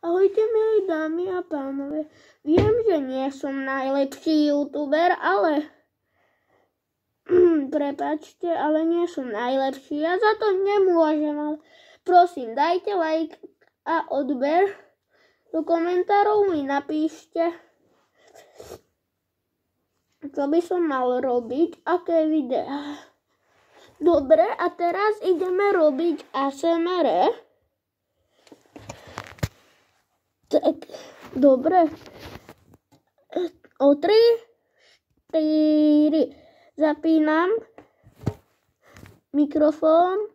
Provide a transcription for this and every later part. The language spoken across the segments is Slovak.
Ahojte milí dámy a pánové. Viem, že nie som najlepší youtuber, ale prepáčte, ale nie som najlepší. Ja za to nemôžem, ale prosím, dajte like a odber. Do komentárov mi napíšte, čo by som mal robiť, aké videá. Dobre, a teraz ideme robiť ASMR. Tak, dobre. O 3, 4. Zapínam mikrofón.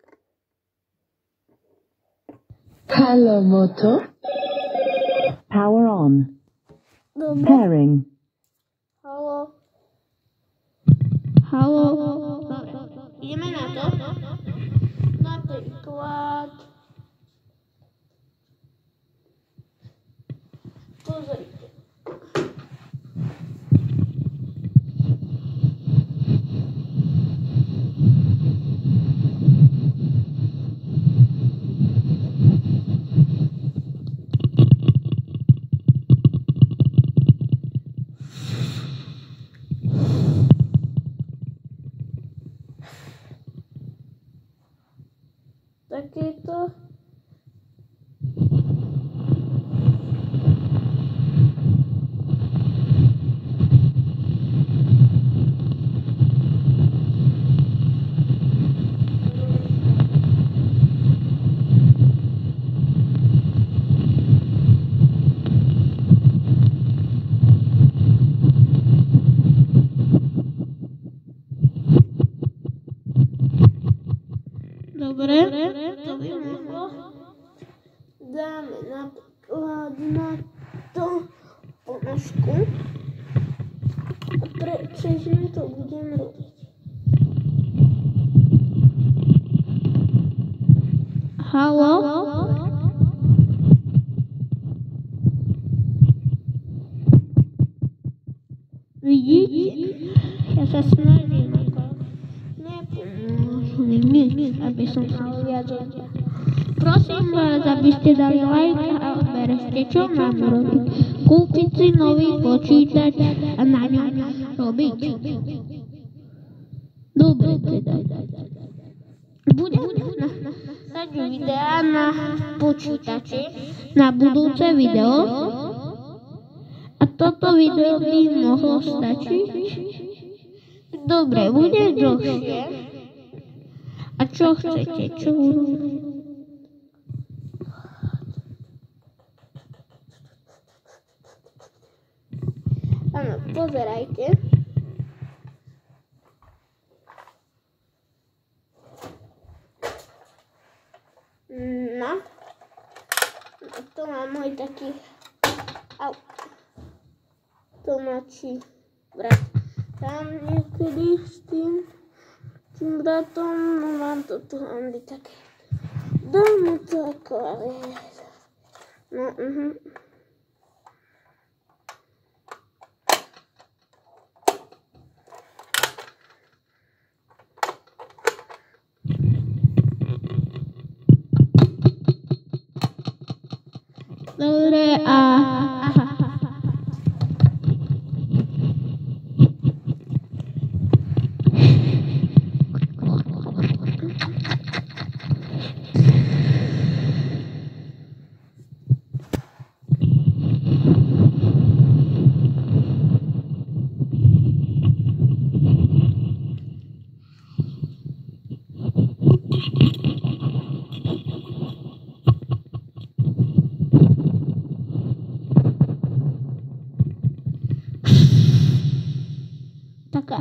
Hello, Moto. Power on. Dobre. Pairing. Haló. Haló. Ideme na to. Napríklad. Pozrite. Takéto. Dobre, to by mohlo. Dáme napríklad na to ponožku. A prečože to budem robiť? Haló? Vidíte? Ja sa snažím ako nepomôžu, aby som mal viac ľudí. Prosím vás, aby ste dali like a odberete, čo mám robiť. Kúpiť si nový počítač a na ňom robiť. Dobre, teda. Budem nahrávať videá na počítači na budúce video. A toto video by mohlo stačiť. Dobre, bude dlhšie. A čo chcete? Čo? Áno, pozerajte. No. To má môj taký... Au. Tomáči brat. Tam niekedy s tým bratom, no mám to tu Andy také. Dám mu to ako, ale... No, Dobre, tak,